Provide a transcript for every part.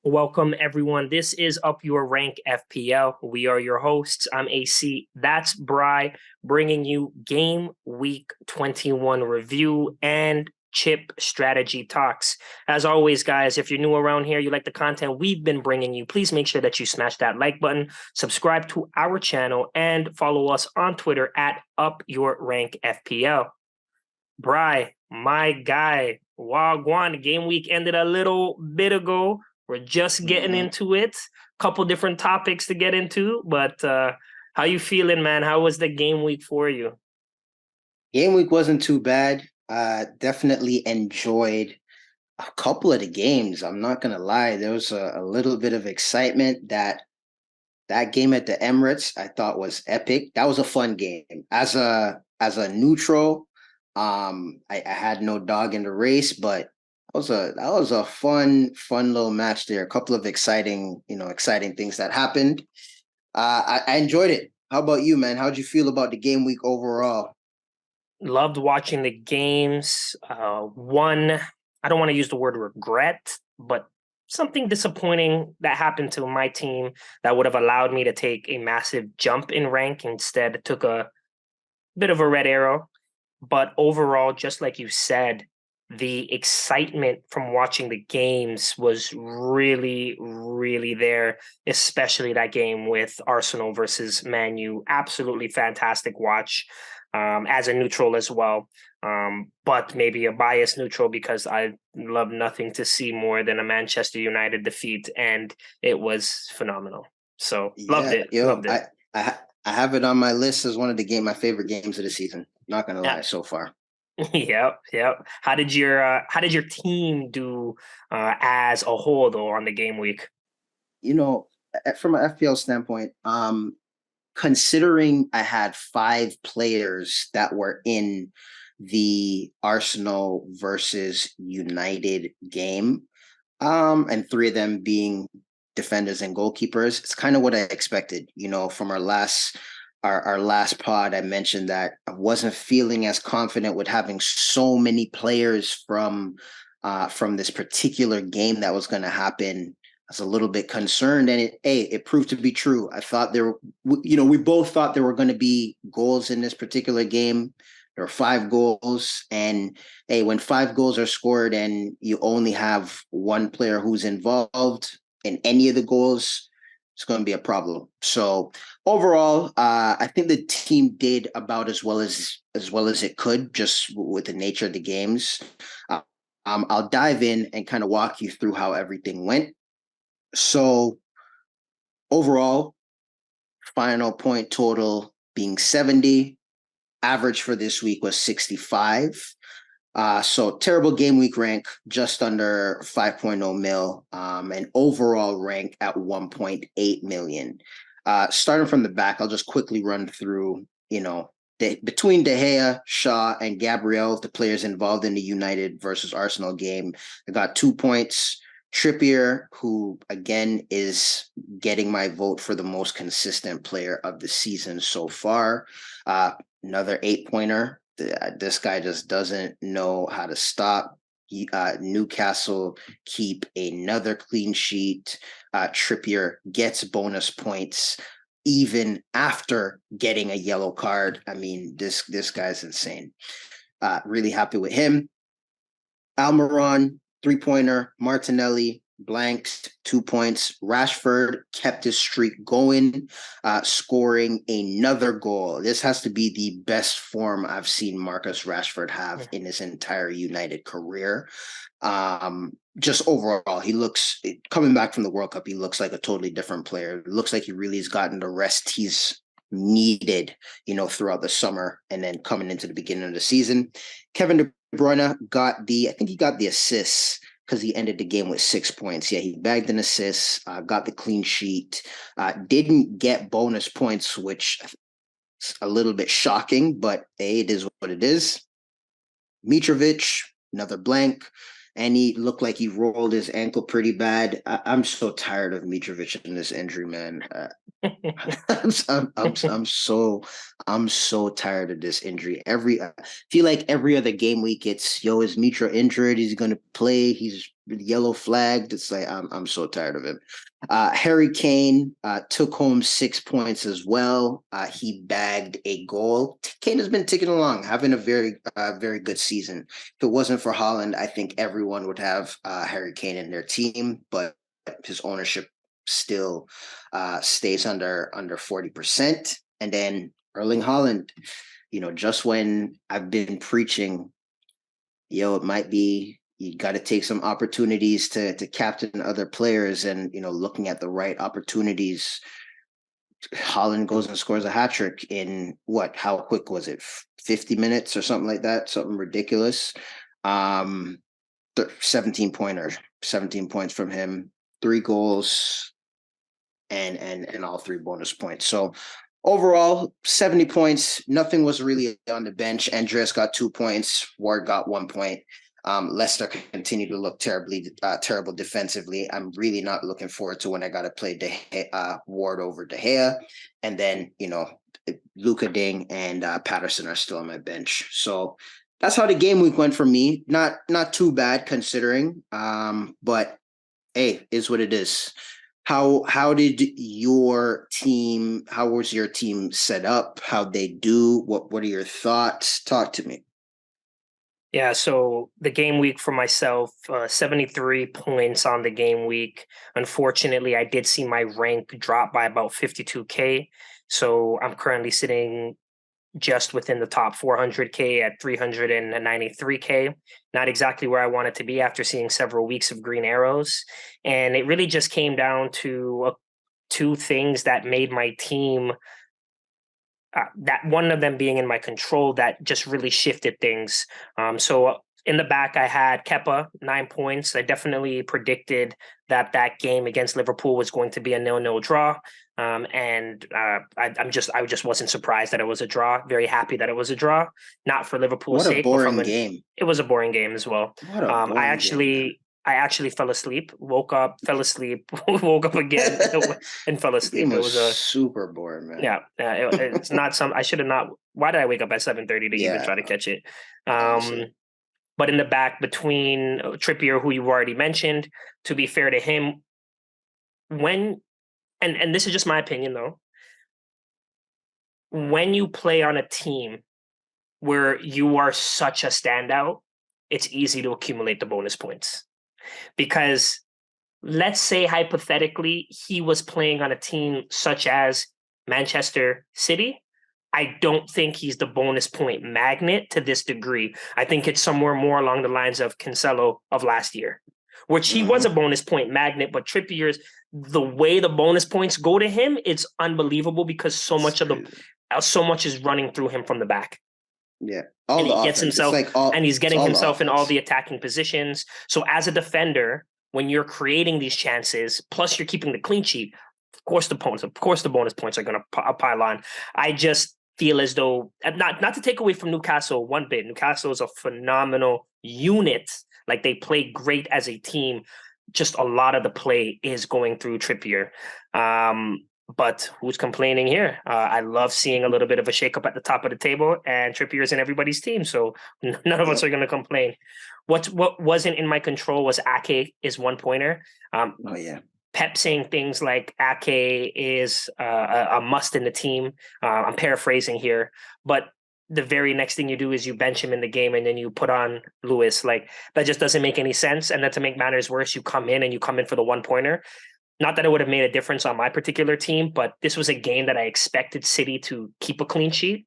Welcome, everyone. This is Up Your Rank FPL. We are your hosts. I'm AC. That's Bri, bringing you Game Week 21 review and chip strategy talks. As always, guys, if you're new around here, you like the content we've been bringing you, please make sure that you smash that like button, subscribe to our channel, and follow us on Twitter at Up Your Rank FPL. Bri, my guy, Wagwan, game week ended a little bit ago. We're just getting into it. Couple different topics to get into, but how you feeling, man? How was the game week for you? Game week wasn't too bad. Definitely enjoyed a couple of the games. I'm not gonna lie. There was a little bit of excitement that game at the Emirates I thought was epic. That was a fun game. As a neutral, I had no dog in the race, but that was a fun little match there. A couple of exciting things that happened. I enjoyed it. How about you, man? How'd you feel about the game week overall? Loved watching the games. One, I don't want to use the word regret, but something disappointing that happened to my team that would have allowed me to take a massive jump in rank. Instead, took a bit of a red arrow. But overall, just like you said, the excitement from watching the games was really, really there, especially that game with Arsenal versus Man U. Absolutely fantastic watch, as a neutral as well. But maybe a biased neutral because I love nothing to see more than a Manchester United defeat, and it was phenomenal. So loved Yeah, it, yo, loved it. I have it on my list as one of my favorite games of the season. Not gonna Yeah. lie, so far. Yep, yep. How did your team do as a whole though on the game week? You know, from an FPL standpoint, considering I had five players that were in the Arsenal versus United game, and three of them being defenders and goalkeepers, it's kind of what I expected. From our last pod, I mentioned that I wasn't feeling as confident with having so many players from this particular game that was going to happen. I was a little bit concerned, and it proved to be true. I thought we both thought there were going to be goals in this particular game. There were five goals, and when five goals are scored and you only have one player who's involved in any of the goals, it's going to be a problem. So overall, I think the team did about as well as it could, just with the nature of the games. Uh, I'll dive in and kind of walk you through how everything went. So overall, final point total being 70. Average for this week was 65. So terrible game week rank, just under 5.0 mil, and overall rank at 1.8 million. Starting from the back, I'll just quickly run through, between De Gea, Shaw, and Gabriel, the players involved in the United versus Arsenal game. I got 2 points. Trippier, who again is getting my vote for the most consistent player of the season so far. Another 8 pointer. This guy just doesn't know how to stop. Newcastle keep another clean sheet. Trippier gets bonus points even after getting a yellow card. I mean, this guy's insane. Really happy with him. Almiron, 3 pointer. Martinelli, blanked 2 points. Rashford kept his streak going, scoring another goal. This has to be the best form I've seen Marcus Rashford have in his entire United career. Just overall, he looks, coming back from the World Cup, he looks like a totally different player. It looks like he really has gotten the rest he's needed, throughout the summer and then coming into the beginning of the season. Kevin De Bruyne I think he got the assists because he ended the game with 6 points. Yeah, he bagged an assist, got the clean sheet, didn't get bonus points, which is a little bit shocking, but hey, it is what it is. Mitrovic, another blank, and he looked like he rolled his ankle pretty bad. I'm so tired of Mitrovic and this injury, man. I'm so tired of this injury. I feel like every other game week, it's is Mitra injured? He's going to play. He's yellow flagged. It's like I'm so tired of him. Harry Kane took home 6 points as well. He bagged a goal. Kane has been ticking along, having a very good season. If it wasn't for Holland, I think everyone would have Harry Kane in their team, but his ownership still stays under 40%. And then Erling Holland, just when I've been preaching, it might be you got to take some opportunities to captain other players, and looking at the right opportunities, Holland goes and scores a hat trick in what? How quick was it? 50 minutes or something like that? Something ridiculous. 17 pointer, 17 points from him, 3 goals, and all 3 bonus points. So overall, 70 points. Nothing was really on the bench. Andreas got 2 points. Ward got 1 point. Leicester continued to look terrible defensively. I'm really not looking forward to when I got to play Ward over De Gea. And then, Luka Ding and Patterson are still on my bench. So that's how the game week went for me. Not too bad considering. But hey, is what it is. How did your team? How was your team set up? How'd they do? What are your thoughts? Talk to me. Yeah, so the game week for myself, 73 points on the game week. Unfortunately, I did see my rank drop by about 52K. So I'm currently sitting just within the top 400K at 393K. Not exactly where I wanted to be after seeing several weeks of green arrows. And it really just came down to two things that made my team that one of them being in my control that just really shifted things. So in the back, I had Kepa, 9 points. I definitely predicted that game against Liverpool was going to be a 0-0 draw. I just wasn't surprised that it was a draw. Very happy that it was a draw, not for Liverpool's What a sake, but boring game. it was a boring game as well. What a boring game, man. I actually fell asleep, woke up, fell asleep, woke up again, and fell The game asleep. It was was a super boring, man. yeah, it's not some. I should have not. Why did I wake up at 7:30 to even Yeah, try to catch it? honestly. But in the back between Trippier, who you've already mentioned, to be fair to him, when and this is just my opinion though, when you play on a team where you are such a standout, it's easy to accumulate the bonus points because let's say hypothetically he was playing on a team such as Manchester City. I don't think he's the bonus point magnet to this degree. I think it's somewhere more along the lines of Cancelo of last year, which he was a Mm-hmm. bonus point magnet, but Trippier's the way the bonus points go to him, it's unbelievable because It's crazy. so much is running through him from the back. Yeah, all And the he gets offense. It's himself like and he's it's getting all the himself in all offense. the attacking positions. So as a defender, when you're creating these chances, plus you're keeping the clean sheet, of course the bonus points are going to pile on. I just feel as though not to take away from Newcastle one bit. Newcastle is a phenomenal unit. Like they play great as a team. Just a lot of the play is going through Trippier. But who's complaining here? I love seeing a little bit of a shakeup at the top of the table, and Trippier's in everybody's team, so none of us Yep. are going to complain. What wasn't in my control was Ake is 1 pointer. Oh yeah. Pep saying things like Ake is a must in the team. I'm paraphrasing here, but the very next thing you do is you bench him in the game and then you put on Lewis. Like that just doesn't make any sense. And then to make matters worse, you come in for the 1 pointer. Not that it would have made a difference on my particular team, but this was a game that I expected City to keep a clean sheet.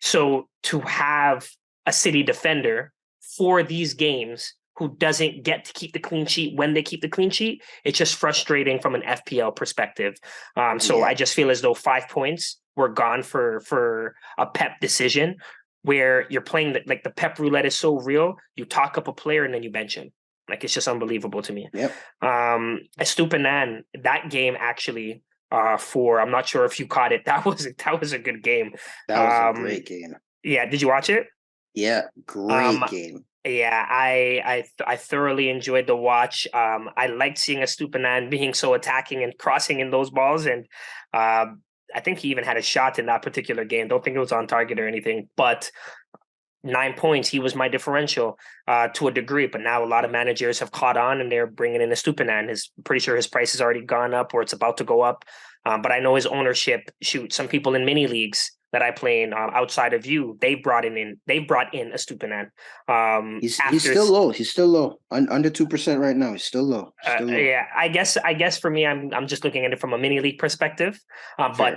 So to have a City defender for these games who doesn't get to keep the clean sheet when they keep the clean sheet, it's just frustrating from an FPL perspective. So I Yeah. just feel as though 5 points were gone for a Pep decision where you're playing like the Pep roulette is so real. You talk up a player and then you bench him. Like it's just unbelievable to me. Yep. Estupinan, that game actually for I'm not sure if you caught it. That was a good game. That was a Um, great game. yeah, did you watch it? Yeah, Um, great game. yeah, I thoroughly enjoyed the watch. I liked seeing Estupinan being so attacking and crossing in those balls, and I think he even had a shot in that particular game. Don't think it was on target or anything, but 9 points. He was my differential to a degree, but now a lot of managers have caught on and they're bringing in a Stupinan. Pretty sure his price has already gone up or it's about to go up. But I know his ownership. Shoot, some people in mini leagues that I play in outside of you, they brought in a Stupinan. He's still low. He's still low. Under 2% right now. He's still low. Still low. Yeah, I guess for me, I'm just looking at it from a mini league perspective.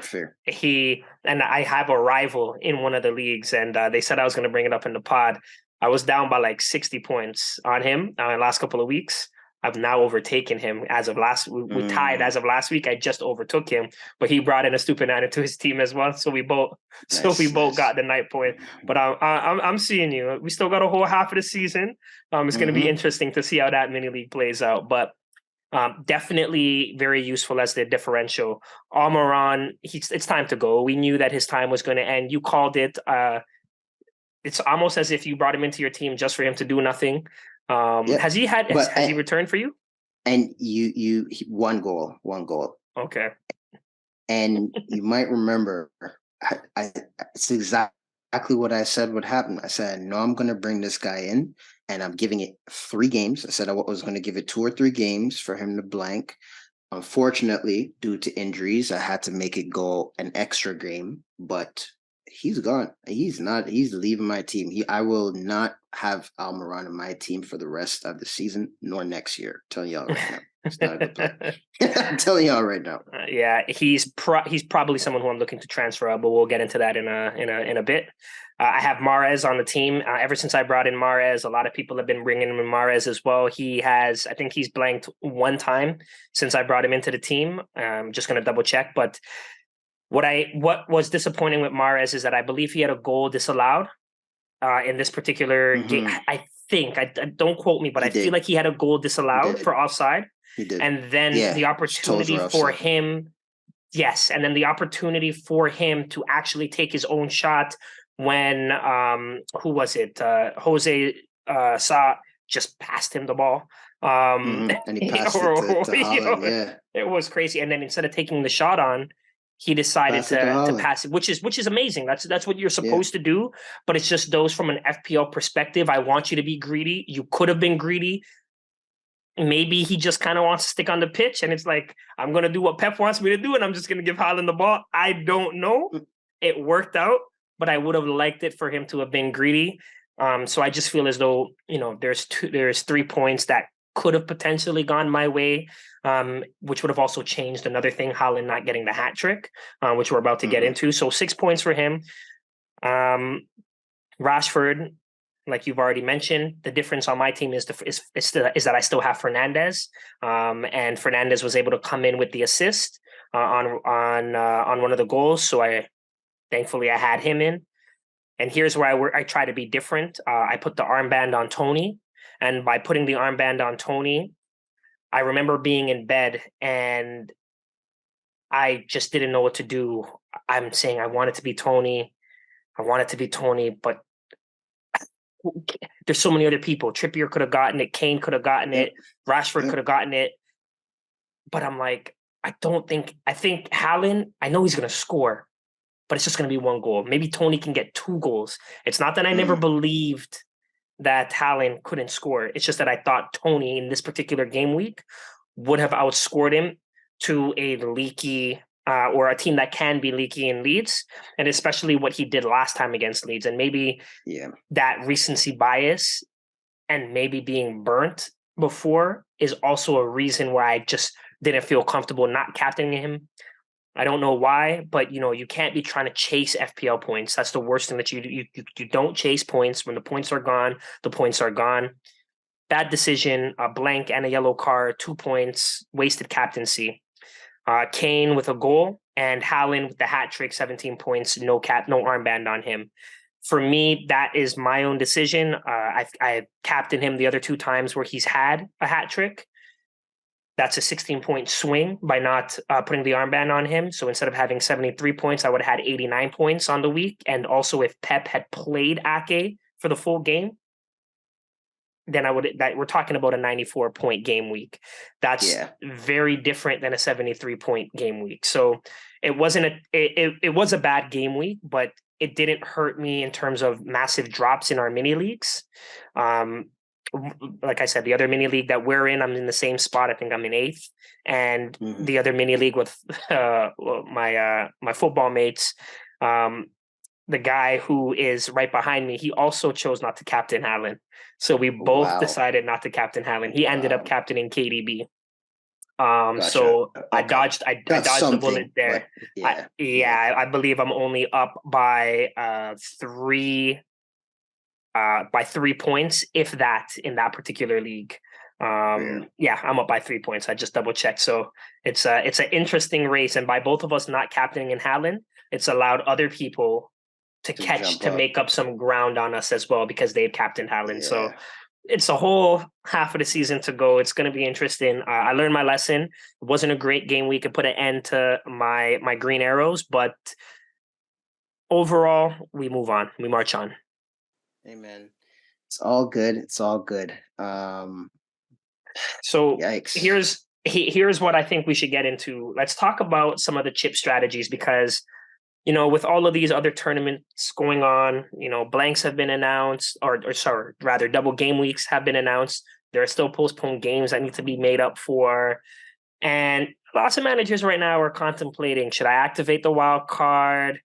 Fair. He and I have a rival in one of the leagues, and they said I was going to bring it up in the pod. I was down by like 60 points on him last couple of weeks. I've now overtaken him as of last. We tied as of last week. I just overtook him, but he brought in a Stupinan to his team as well. So we both got the 9 point. But I'm seeing you. We still got a whole half of the season. It's going to be interesting to see how that mini league plays out. But definitely very useful as the differential. Almiron, it's time to go. We knew that his time was going to end. You called it. It's almost as if you brought him into your team just for him to do nothing. Has he returned for you? And you one goal. Okay. And you might remember, it's exactly what I said would happen. I said, no, I'm going to bring this guy in, and I'm giving it 3 games. I said I was going to give it 2 or 3 games for him to blank. Unfortunately, due to injuries, I had to make it go an extra game, but he's gone. He's leaving my team. I will not have Almiron in my team for the rest of the season, nor next year. I'm telling y'all right now. It's not a good plan. I'm telling y'all right now. Yeah, he's probably someone who I'm looking to transfer out, but we'll get into that in a bit. I have Mahrez on the team. Ever since I brought in Mahrez, a lot of people have been bringing him in Mahrez as well. I think he's blanked 1 time since I brought him into the team. I'm just going to double check, but what was disappointing with Mahrez is that I believe he had a goal disallowed in this particular game. I think, don't quote me, but I feel like he had a goal disallowed for offside. He did. And then the opportunity for him, and then the opportunity for him to actually take his own shot when who was it? Jose Sa just passed him the ball. And he passed it to Haaland, It was crazy. And then instead of taking the shot on, he decided to pass it, which is amazing. That's what you're supposed to do. But it's just those from an FPL perspective. I want you to be greedy. You could have been greedy. Maybe he just kind of wants to stick on the pitch, and it's like, I'm going to do what Pep wants me to do, and I'm just going to give Haaland the ball. I don't know. It worked out, but I would have liked it for him to have been greedy. So I just feel as though, there's 3 points that could have potentially gone my way, which would have also changed another thing, Haaland not getting the hat trick, which we're about to get into. So 6 points for him. Rashford, like you've already mentioned, the difference on my team is that I still have Fernandes, and Fernandes was able to come in with the assist on one of the goals. So thankfully I had him in. And here's where I try to be different. I put the armband on Tony. And by putting the armband on Tony, I remember being in bed and I just didn't know what to do. I'm saying I want it to be Tony. But there's so many other people. Trippier could have gotten it. Kane could have gotten it. Rashford could have gotten it. But I'm like, I think Haaland, I know he's going to score, but it's just going to be 1 goal. Maybe Tony can get 2 goals. It's not that I never believed that Haaland couldn't score. It's just that I thought Tony in this particular game week would have outscored him to a leaky or a team that can be leaky in Leeds, and especially what he did last time against Leeds. And maybe that recency bias and maybe being burnt before is also a reason why I just didn't feel comfortable not captaining him. I don't know why, but you can't be trying to chase FPL points. That's the worst thing that you do. You don't chase points. When the points are gone, the points are gone. Bad decision, a blank and a yellow card, 2 points, wasted captaincy. Kane with a goal and Haaland with the hat trick, 17 points, no armband on him. For me, that is my own decision. I captained him the other 2 times where he's had a hat trick. That's a 16-point swing by not putting the armband on him. So instead of having 73 points, I would have had 89 points on the week. And also if Pep had played Ake for the full game, then we're talking about a 94-point game week. That's very different than a 73-point game week. So it was a bad game week, but it didn't hurt me in terms of massive drops in our mini leagues. Um, like I said, the other mini league that we're in, I'm in the same spot. I think I'm in eighth, and Mhm. the other mini league with my football mates, um, the guy who is right behind me, he also chose not to captain Haaland. So we both Wow. decided not to captain Haaland. He ended up Wow. captaining KDB. Gotcha. So I Okay. dodged I, I That's dodged the bullet something, but there. yeah. Yeah. I believe I'm only up by 3 points, if that, in that particular league. Yeah. Yeah, I'm up by 3 points. I just double checked. So it's an interesting race, and by both of us not captaining in Haaland, it's allowed other people to To catch jump to up. make up some ground on us as well because they've captained Haaland. So Yeah. it's a whole half of the season to go. It's going to be interesting. I learned my lesson. It wasn't a great game week. It put an end to my green arrows, but overall, we move on. We march on. Amen. It's all good. It's all good. So Yikes. here's what I think we should get into. Let's talk about some of the chip strategies because with all of these other tournaments going on, blanks have been announced, or sorry, rather, double game weeks have been announced. There are still postponed games that need to be made up for. And lots of managers right now are contemplating, should I activate the wild card?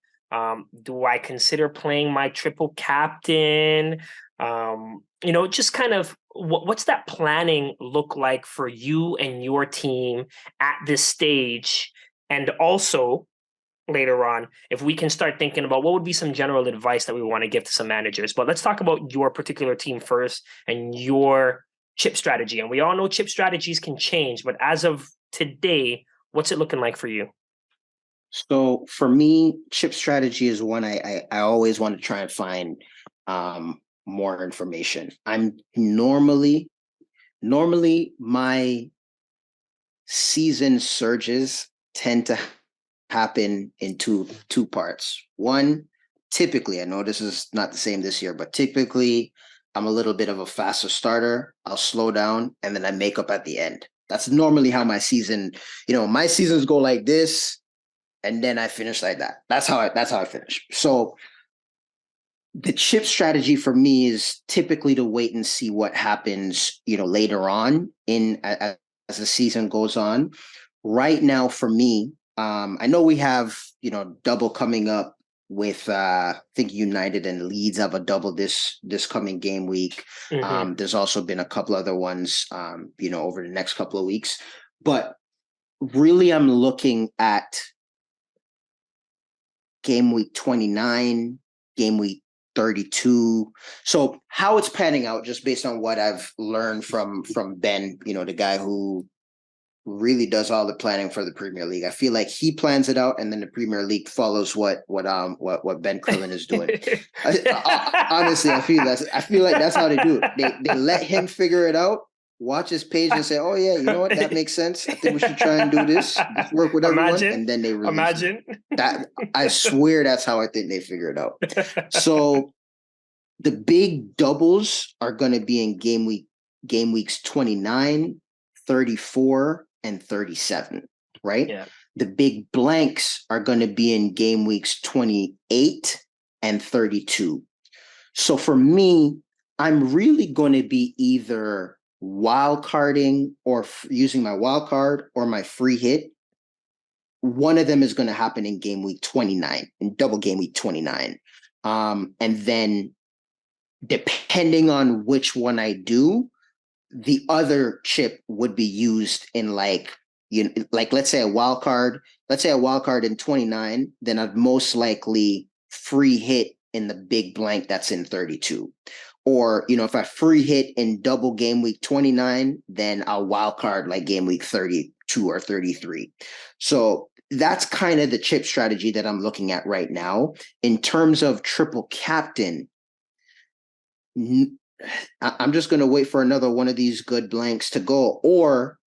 Do I consider playing my triple captain? Just kind of what's that planning look like for you and your team at this stage? And also, later on, if we can start thinking about what would be some general advice that we want to give to some managers. But let's talk about your particular team first and your chip strategy. And we all know chip strategies can change, but as of today, what's it looking like for you? So for me, chip strategy is one I always want to try and find more information. I'm normally my season surges tend to happen in two parts. One, typically, I know this is not the same this year, but typically I'm a little bit of a faster starter. I'll slow down and then I make up at the end. That's normally how my seasons go like this, and then I finish like that. That's how I finish. So the chip strategy for me is typically to wait and see what happens, later on as the season goes on. Right now, for me, I know we have double coming up with I think United and Leeds have a double this coming game week. Mm-hmm. There's also been a couple other ones, over the next couple of weeks, but really, I'm looking at game week 29, game week 32. So how it's panning out, just based on what I've learned from Ben, the guy who really does all the planning for the Premier League. I feel like he plans it out, and then the Premier League follows what Ben Krillin is doing. Honestly, I feel like that's how they do it. They let him figure it out, watch his page, and say, "Oh yeah, you know what? That makes sense. I think we should try and do this. This work with everyone," Imagine, and then they release it. imagine. That I swear that's how I think they figure it out. So the big doubles are going to be in game weeks 29, 34, and 37, right? Yeah. The big blanks are going to be in game weeks 28 and 32. So for me, I'm really going to be either wild carding or using my wild card or my free hit. One of them is going to happen in game week 29, in double game week 29. And then depending on which one I do, the other chip would be used in like let's say a wild card in 29, then I'd most likely free hit in the big blank that's in 32. Or, if I free hit in double game week 29, then I'll wild card like game week 32 or 33. So that's kind of the chip strategy that I'm looking at right now. In terms of triple captain, I'm just going to wait for another one of these good blanks to go, or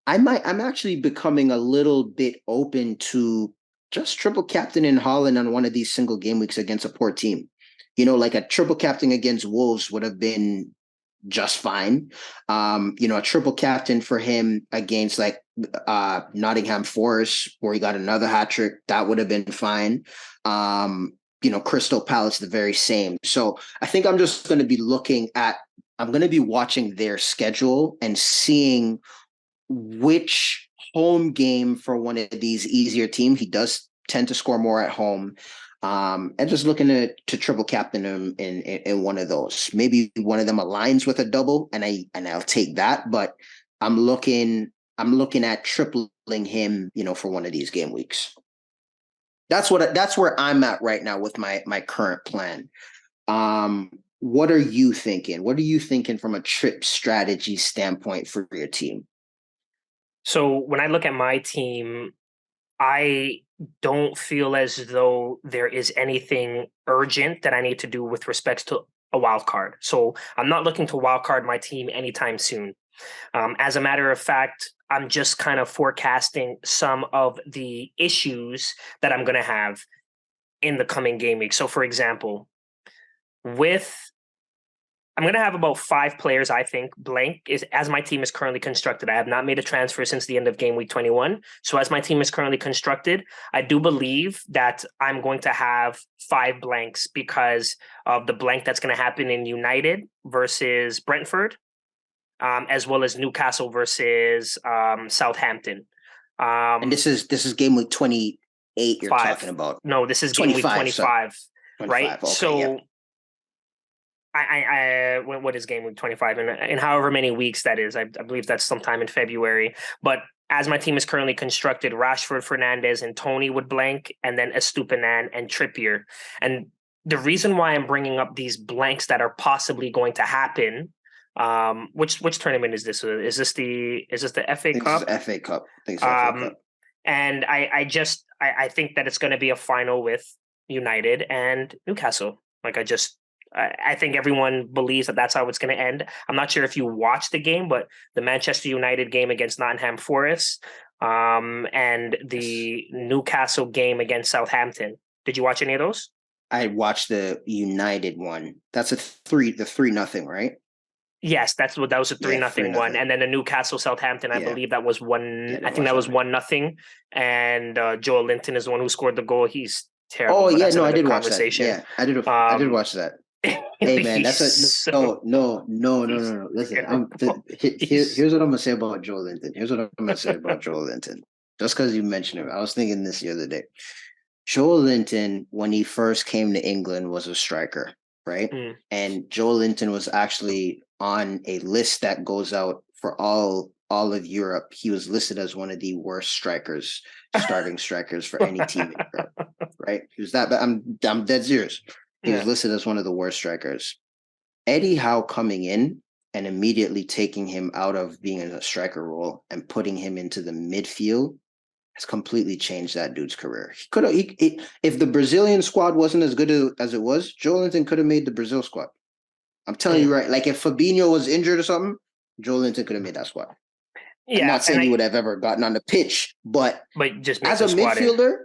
I'm actually becoming a little bit open to just triple captain in Holland on one of these single game weeks against a poor team. Like a triple captain against Wolves would have been just fine. A triple captain for him against like Nottingham Forest, where he got another hat trick, that would have been fine. Crystal Palace the very same. So I think I'm just going to be I'm going to be watching their schedule and seeing which home game for one of these easier teams. He does tend to score more at home. And just looking to triple captain him in one of those. Maybe one of them aligns with a double, and I'll take that. But I'm looking at tripling him, for one of these game weeks. That's where I'm at right now with my current plan. What are you thinking? What are you thinking from a trip strategy standpoint for your team? So when I look at my team, I don't feel as though there is anything urgent that I need to do with respects to a wild card. So I'm not looking to wild card my team anytime soon. As a matter of fact, I'm just kind of forecasting some of the issues that I'm going to have in the coming game week. So, for example, I'm going to have about 5 players, I think, blank is as my team is currently constructed. I have not made a transfer since the end of game week 21. So as my team is currently constructed, I do believe that I'm going to have 5 blanks because of the blank that's going to happen in United versus Brentford, as well as Newcastle versus Southampton. And this is game week 28 you're talking about. No, this is game week 25, right? Okay, so yeah. What is game week 25 in however many weeks that is? I believe that's sometime in February. But as my team is currently constructed, Rashford, Fernandez, and Tony would blank, and then Estupinan and Trippier. And the reason why I'm bringing up these blanks that are possibly going to happen, which tournament is this? Is this the FA Cup? This is FA Cup. I think it's FA Cup. And I think that it's going to be a final with United and Newcastle. I think everyone believes that that's how it's going to end. I'm not sure if you watched the game, but the Manchester United game against Nottingham Forest, and the Newcastle game against Southampton. Did you watch any of those? I watched the United one. That's the 3-0, right? Yes, that was a 3-0 one, and then the Newcastle Southampton. I believe that was 1. I think that was 1-0. And Joel Linton is the one who scored the goal. He's terrible. Oh yeah, no, I did watch that. Yeah, I did watch that. Hey man, that's no. Listen, here's what I'm gonna say about Joel Linton. Just because you mentioned him, I was thinking this the other day. Joel Linton, when he first came to England, was a striker, right? And Joel Linton was actually on a list that goes out for all of Europe. He was listed as one of the worst starting strikers for any team in Europe, right? He was that bad. I'm dead serious. He was listed as one of the worst strikers. Eddie Howe coming in and immediately taking him out of being in a striker role and putting him into the midfield has completely changed that dude's career. He could have, if the Brazilian squad wasn't as good as it was, Joel Linton could have made the Brazil squad. I'm telling you right. Like if Fabinho was injured or something, Joel Linton could have made that squad. Yeah, I'm not saying he would have ever gotten on the pitch, but just as a midfielder.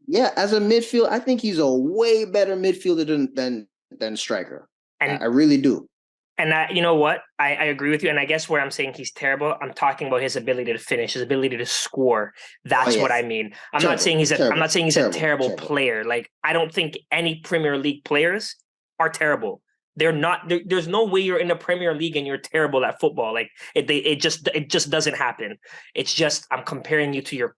Yeah, as a midfield, I think he's a way better midfielder than striker. And I really do. And you know what? I agree with you. And I guess where I'm saying he's terrible, I'm talking about his ability to finish, his ability to score. That's what I mean. I'm not saying he's a terrible player. Like I don't think any Premier League players are terrible. They're not. There's no way you're in the Premier League and you're terrible at football. Like it just doesn't happen. It's just I'm comparing you to your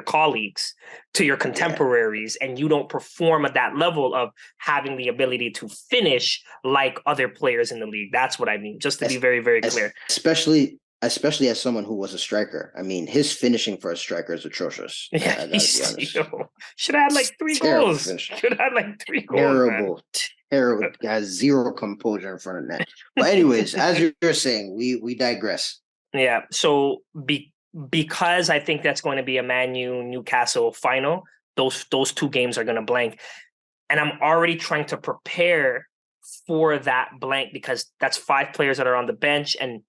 colleagues, to your contemporaries, and you don't perform at that level of having the ability to finish like other players in the league. That's what I mean, just to be very, very clear. Especially as someone who was a striker. I mean, his finishing for a striker is atrocious. Yeah, should have had like 3 goals. Should have had like 3 goals. Terrible. Has zero composure in front of net. But anyways, as you're saying, we digress. Yeah. So because I think that's going to be a Man U Newcastle final, those 2 games are going to blank. And I'm already trying to prepare for that blank because that's 5 players that are on the bench. And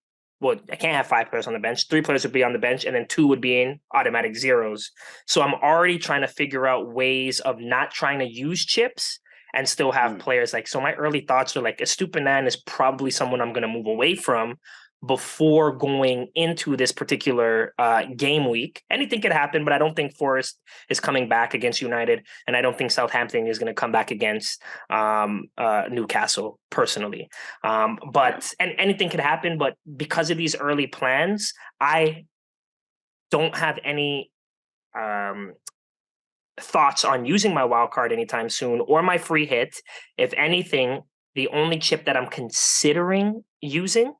I can't have 5 players on the bench. 3 players would be on the bench and then 2 would be in automatic zeros. So I'm already trying to figure out ways of not trying to use chips and still have players so my early thoughts are like Estupinan is probably someone I'm going to move away from. before going into this particular game week. Anything could happen, but I don't think Forest is coming back against United, and I don't think Southampton is going to come back against Newcastle personally. And anything could happen, but because of these early plans, I don't have any thoughts on using my wild card anytime soon or my free hit. If anything, the only chip that I'm considering using,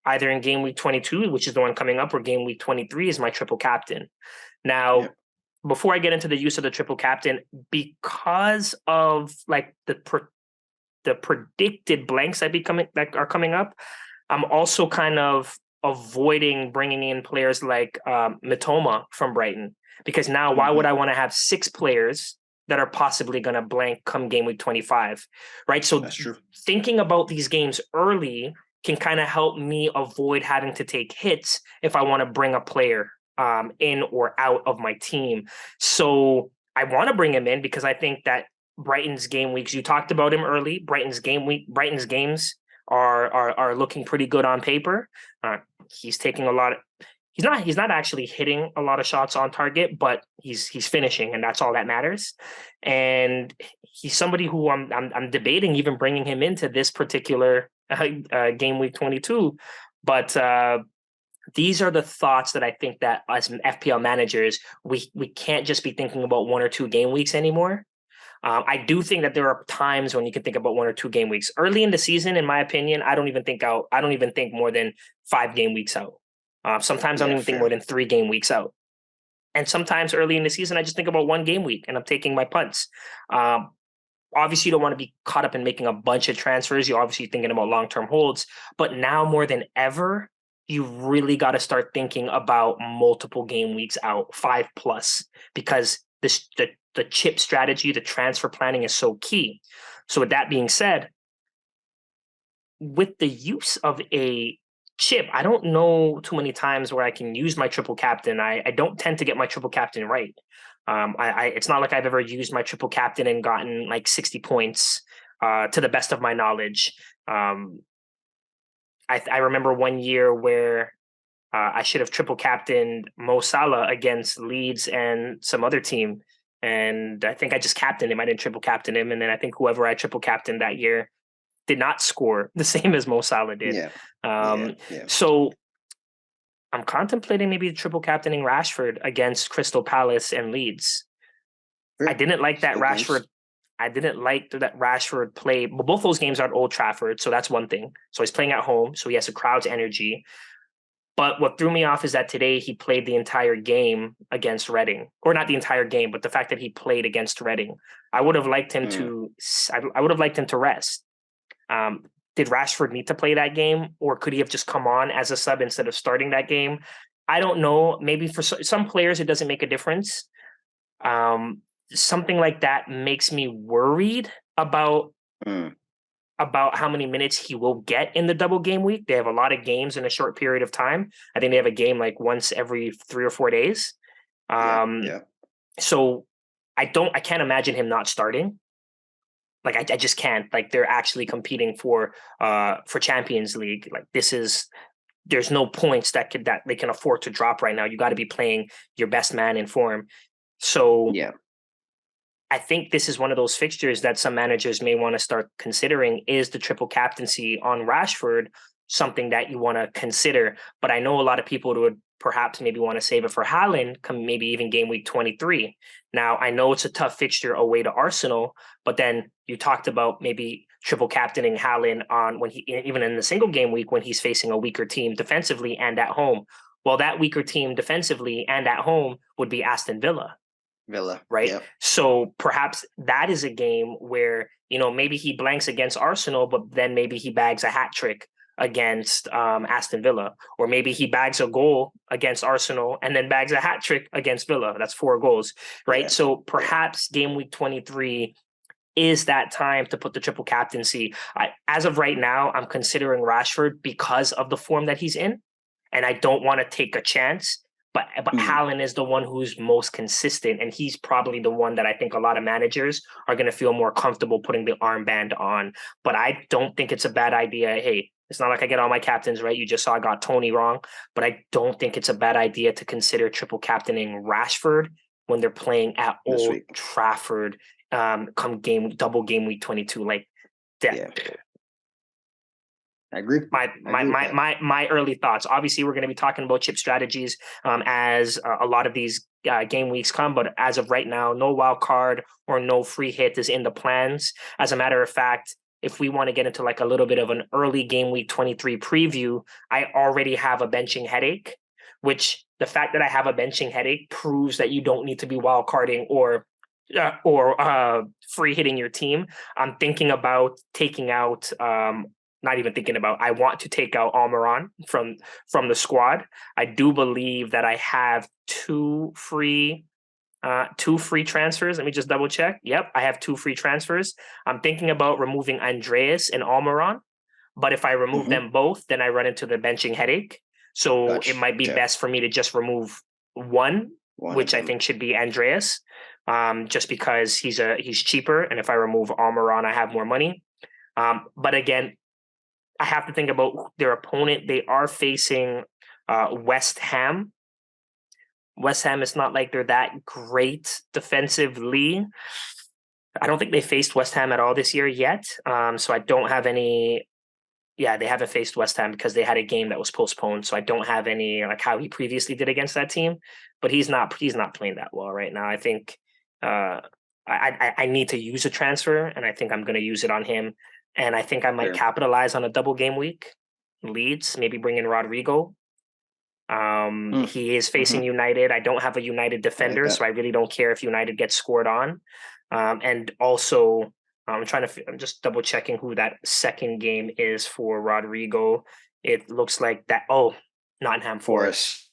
either in game week 22, which is the one coming up, or game week 23, is my triple captain. Now, before I get into the use of the triple captain, because of like the predicted blanks that are coming up, I'm also kind of avoiding bringing in players like Mitoma from Brighton, because now why would I want to have 6 players that are possibly going to blank come game week 25, right? So that's true. Thinking about these games early can kind of help me avoid having to take hits if I want to bring a player in or out of my team. So I want to bring him in because I think that Brighton's game weeks, you talked about him early, Brighton's games are looking pretty good on paper. He's taking a lot of, he's not actually hitting a lot of shots on target, but he's finishing, and that's all that matters. And he's somebody who I'm debating even bringing him into this particular game week 22. But these are the thoughts that I think that as FPL managers, we can't just be thinking about 1 or 2 game weeks anymore. I do think that there are times when you can think about 1 or 2 game weeks. Early in the season, in my opinion, I don't even think more than 5 game weeks out. Sometimes I don't even think more than 3 game weeks out. And sometimes early in the season, I just think about 1 game week and I'm taking my punts. Obviously, you don't want to be caught up in making a bunch of transfers. You're obviously thinking about long-term holds. But now more than ever, you really got to start thinking about multiple game weeks out, 5 plus, because the chip strategy, the transfer planning is so key. So with that being said, with the use of a chip, I don't know too many times where I can use my triple captain. I don't tend to get my triple captain right. It's not like I've ever used my triple captain and gotten like 60 points to the best of my knowledge. I remember one year where I should have triple captained Mo Salah against Leeds and some other team. And I think I just captained him. I didn't triple captain him. And then I think whoever I triple captained that year did not score the same as Mo Salah did. So I'm contemplating maybe triple captaining Rashford against Crystal Palace and Leeds. I didn't like that Rashford. I didn't like that Rashford played. Well, both those games are at Old Trafford, so that's one thing. So he's playing at home, so he has a crowd's energy. But what threw me off is that today he played the entire game against Reading, or not the entire game, but the fact that he played against Reading. I would have liked him to. I would have liked him to rest. Did Rashford need to play that game, or could he have just come on as a sub instead of starting that game? I don't know. Maybe for some players it doesn't make a difference. Something like that makes me worried about how many minutes he will get in the double game week. They have a lot of games in a short period of time. I think they have a game like once every 3 or 4 days. So I can't imagine him not starting. Like I just can't. Like they're actually competing for Champions League. Like there's no points that they can afford to drop right now. You got to be playing your best man in form. So I think this is one of those fixtures that some managers may want to start considering. Is the triple captaincy on Rashford something that you want to consider? But I know a lot of people would perhaps maybe want to save it for Haaland, maybe even game week 23. Now, I know it's a tough fixture away to Arsenal, but then you talked about maybe triple captaining Haaland on when he, even in the single game week, when he's facing a weaker team defensively and at home. Well, that weaker team defensively and at home would be Aston Villa. Right. Yep. So perhaps that is a game where, maybe he blanks against Arsenal, but then maybe he bags a hat trick against Aston Villa, or maybe he bags a goal against Arsenal and then bags a hat trick against Villa. That's 4 goals, right? Yeah. So perhaps game week 23 is that time to put the triple captaincy. As of right now, I'm considering Rashford because of the form that he's in, and I don't want to take a chance. But Haaland is the one who's most consistent, and he's probably the one that I think a lot of managers are going to feel more comfortable putting the armband on. But I don't think it's a bad idea. Hey, It's not like I get all my captains right. You just saw I got Tony wrong, but I don't think it's a bad idea to consider triple captaining Rashford when they're playing at this Old week. Trafford. Come double game week 22. Like that. Yeah, I agree. My early thoughts. Obviously, we're going to be talking about chip strategies as a lot of these game weeks come, but as of right now, no wild card or no free hit is in the plans. As a matter of fact, if we want to get into like a little bit of an early game week 23 preview, I already have a benching headache, which the fact that I have a benching headache proves that you don't need to be wild carding or free hitting your team. I'm thinking about taking out not even thinking about. I want to take out Almiron from the squad. I do believe that I have two free transfers. Let me just double check. Yep, I have two free transfers. I'm thinking about removing Andreas and Almiron, but if I remove them both, then I run into the benching headache. So it might be best for me to just remove one which I think should be Andreas, just because he's cheaper, and if I remove Almiron, I have more money. But again, I have to think about their opponent. They are facing West Ham. West Ham is not like they're that great defensively. I don't think they faced West Ham at all this year yet. So I don't have any. Yeah, they haven't faced West Ham because they had a game that was postponed. So I don't have any like how he previously did against that team. But he's not playing that well right now. I think I need to use a transfer, and I think I'm going to use it on him. And I think I might capitalize on a double game week. Leeds, maybe bring in Rodrigo. He is facing United. I don't have a United defender, so I really don't care if United gets scored on. And also, I'm just double checking who that second game is for Rodrigo. It looks like that. Oh, Nottingham Forest.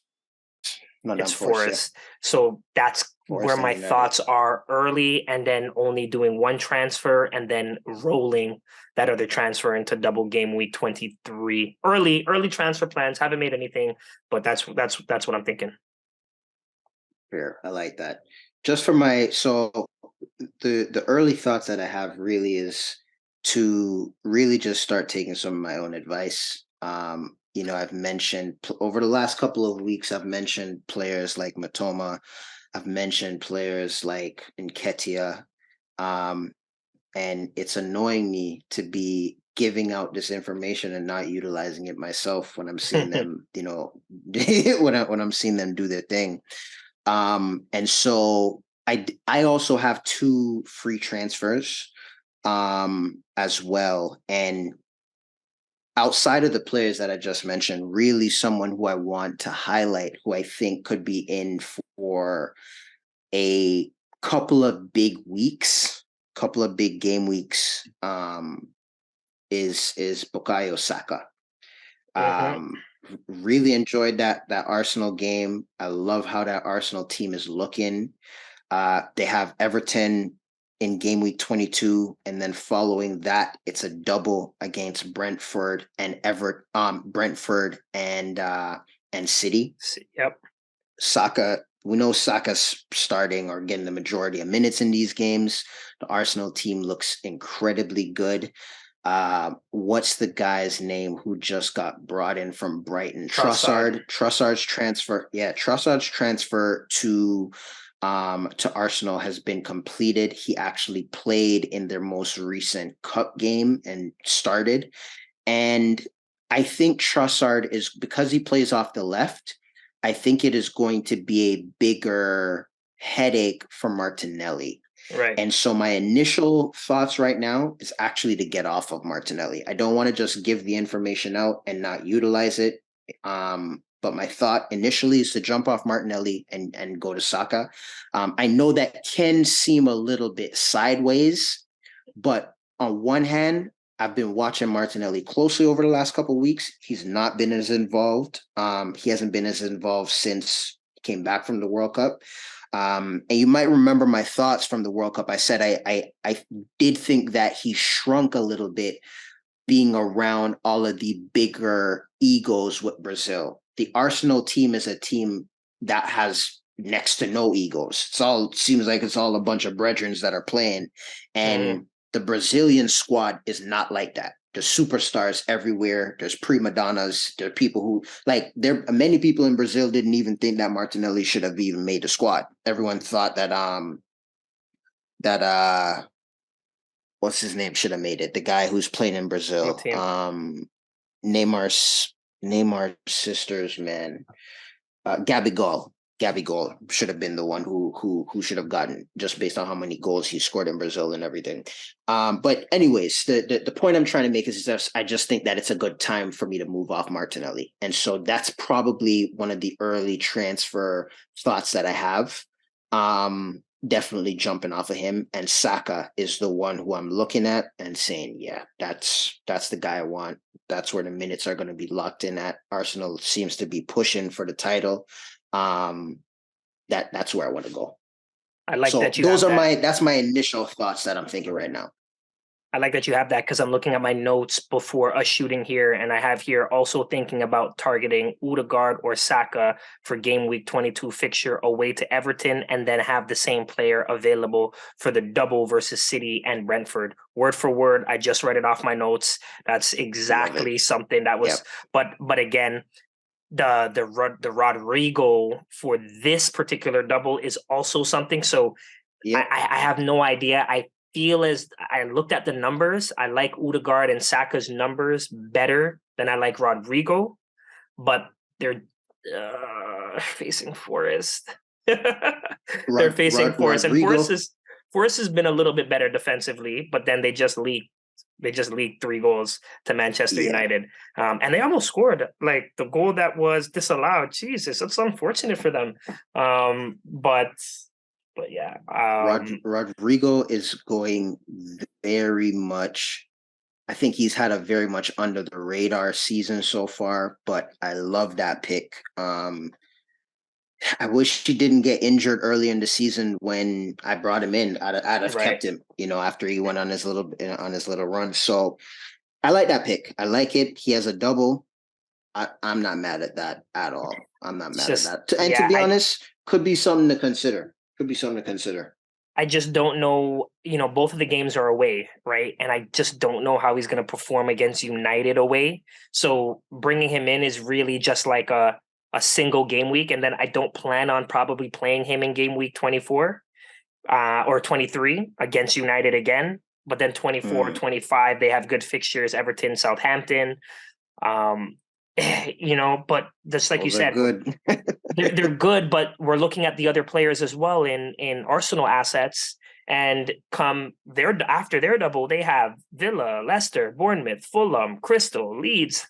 It's Forest. Yeah. So that's where my thoughts are early, and then only doing one transfer and then rolling that other transfer into double game week 23. Early transfer plans. Haven't made anything, but that's what I'm thinking. Fair. I like that. Just for the early thoughts that I have really is to really just start taking some of my own advice. I've mentioned over the last couple of weeks, I've mentioned players like Matoma. I've mentioned players like Nketiah. And it's annoying me to be giving out this information and not utilizing it myself when I'm seeing them, when I'm seeing them do their thing. And so I also have two free transfers as well. And outside of the players that I just mentioned, really someone who I want to highlight, who I think could be in for a couple of big game weeks, is Bukayo Saka. Really enjoyed that Arsenal game. I love how that Arsenal team is looking. They have Everton in game week 22, and then following that, it's a double against Brentford and Brentford and City. Yep. Saka, we know Saka's starting or getting the majority of minutes in these games. The Arsenal team looks incredibly good. What's the guy's name who just got brought in from Brighton? Trossard's transfer. Yeah, Trossard's transfer to Arsenal has been completed. He actually played in their most recent cup game and started. And I think Trossard is, because he plays off the left, I think it is going to be a bigger headache for Martinelli. Right. And so my initial thoughts right now is actually to get off of Martinelli. I don't want to just give the information out and not utilize it. But my thought initially is to jump off Martinelli and go to Saka. I know that can seem a little bit sideways, but on one hand, I've been watching Martinelli closely over the last couple of weeks. He's not been as involved. He hasn't been as involved since he came back from the World Cup. And you might remember my thoughts from the World Cup. I said I did think that he shrunk a little bit being around all of the bigger egos with Brazil. The Arsenal team is a team that has next to no egos. Seems like it's all a bunch of brethrens that are playing. And the Brazilian squad is not like that. There's superstars everywhere. There's prima donnas. There are people who many people in Brazil didn't even think that Martinelli should have even made the squad. Everyone thought that what's his name should have made it. The guy who's playing in Brazil. Neymar's sisters, man. Gabigol should have been the one who should have gotten, just based on how many goals he scored in Brazil and everything. But anyways, the point I'm trying to make is that I just think that it's a good time for me to move off Martinelli, and so that's probably one of the early transfer thoughts that I have. Definitely jumping off of him, and Saka is the one who I'm looking at and saying, yeah, that's the guy I want. That's where the minutes are going to be locked in at. Arsenal seems to be pushing for the title. That's where I want to go. I like that you those are that's my initial thoughts that I'm thinking right now. I like that you have that, because I'm looking at my notes before us shooting here, and I have here also thinking about targeting Odegaard or Saka for game week 22 fixture away to Everton, and then have the same player available for the double versus City and Brentford. Word for word, I just read it off my notes. That's exactly something that was, but again, the Rodrigo for this particular double is also something. So I have no idea. I feel as I looked at the numbers, I like Odegaard and Saka's numbers better than I like Rodrigo, but they're facing Forest. They're facing Forest, and Forest has been a little bit better defensively, but then they just leaked 3 goals to Manchester United. And they almost scored. Like, the goal that was disallowed. Jesus, it's unfortunate for them. But yeah. Rodrigo is going very much. I think he's had a very much under the radar season so far, but I love that pick. I wish he didn't get injured early in the season when I brought him in. I'd have kept him, after he went on his little run. So I like that pick. I like it. He has a double. I'm not mad at that at all. I'm not mad at that. To be honest, could be something to consider. I just don't know, both of the games are away, right? And I just don't know how he's going to perform against United away. So bringing him in is really just like a single game week. And then I don't plan on probably playing him in game week 24 or 23 against United again. But then 24, 25, they have good fixtures, Everton, Southampton. But just like you said, good. they're good, but we're looking at the other players as well in Arsenal assets. And after their double, they have Villa, Leicester, Bournemouth, Fulham, Crystal, Leeds.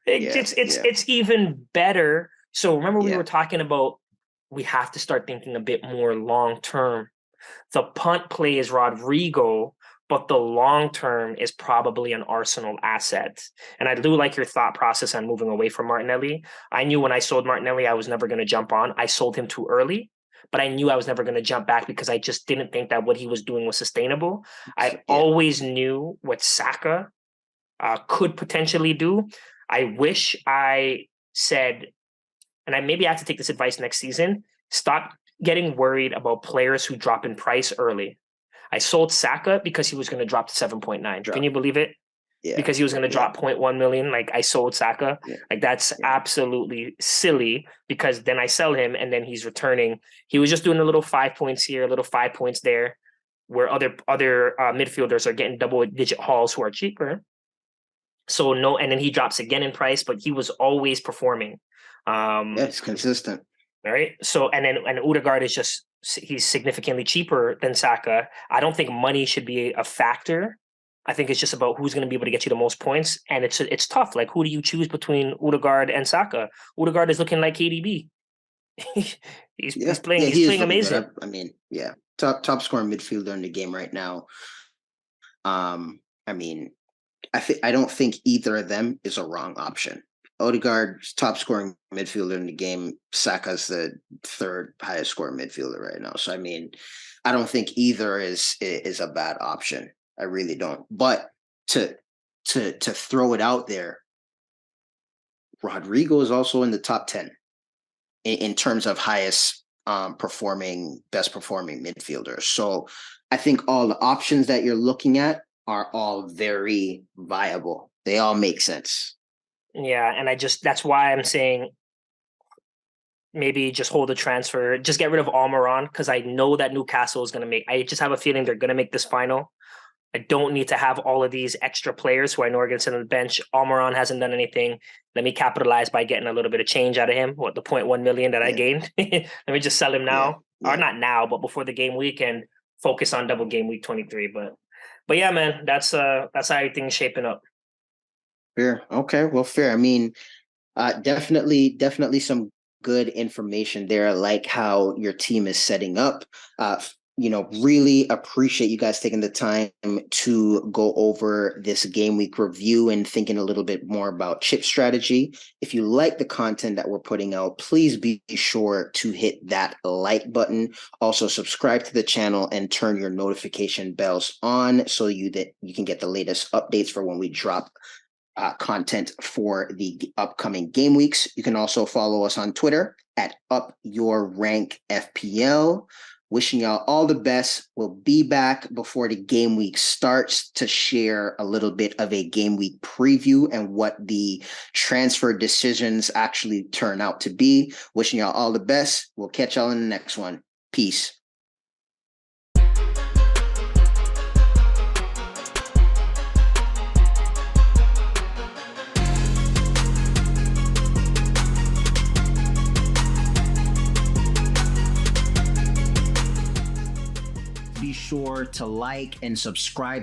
It's even better. So remember, we were talking about, we have to start thinking a bit more long term. The punt play is Rodrigo, but the long term is probably an Arsenal asset. And I do like your thought process on moving away from Martinelli. I knew when I sold Martinelli, I was never going to jump on. I sold him too early, but I knew I was never going to jump back because I just didn't think that what he was doing was sustainable. I always knew what Saka could potentially do. I wish I said, and I maybe have to take this advice next season, stop getting worried about players who drop in price early. I sold Saka because he was going to drop to 7.9. Can you believe it? Yeah. Because he was going to drop 0.1 million. Like, I sold Saka. Yeah. Like, that's absolutely silly, because then I sell him and then he's returning. He was just doing a little 5 points here, a little 5 points there, where other midfielders are getting double-digit hauls who are cheaper. So no, and then he drops again in price, but he was always performing. It's consistent. Right. So, and Odegaard is he's significantly cheaper than Saka. I don't think money should be a factor. I think it's just about who's going to be able to get you the most points. And it's tough. Like, who do you choose between Odegaard and Saka? Odegaard is looking like KDB. he's playing amazing. Good. I mean, top scoring midfielder in the game right now. I mean, I don't think either of them is a wrong option. Odegaard's top scoring midfielder in the game. Saka's the third highest scoring midfielder right now. So, I mean, I don't think either is a bad option. I really don't. But to throw it out there, Rodrigo is also in the top 10 in terms of highest best performing midfielders. So I think all the options that you're looking at are all very viable. They all make sense. Yeah, and that's why I'm saying maybe just hold the transfer, just get rid of Almiron because I know that Newcastle is going to make. I just have a feeling they're going to make this final. I don't need to have all of these extra players who I know are going to sit on the bench. Almiron hasn't done anything. Let me capitalize by getting a little bit of change out of him. What, the 0.1 million that I gained? Let me just sell him now, or not now, but before the game week, and focus on double game week 23. But yeah, man, that's how everything's shaping up. Fair. Okay. Well, fair. I mean, definitely some good information there, like how your team is setting up. Really appreciate you guys taking the time to go over this game week review and thinking a little bit more about chip strategy. If you like the content that we're putting out, please be sure to hit that like button. Also, subscribe to the channel and turn your notification bells on so that you can get the latest updates for when we drop content for the upcoming game weeks. You can also follow us on Twitter at UpYourRankFPL. Wishing y'all all the best. We'll be back before the game week starts to share a little bit of a game week preview and what the transfer decisions actually turn out to be. Wishing y'all all the best. We'll catch y'all in the next one. Peace. Be sure to like and subscribe.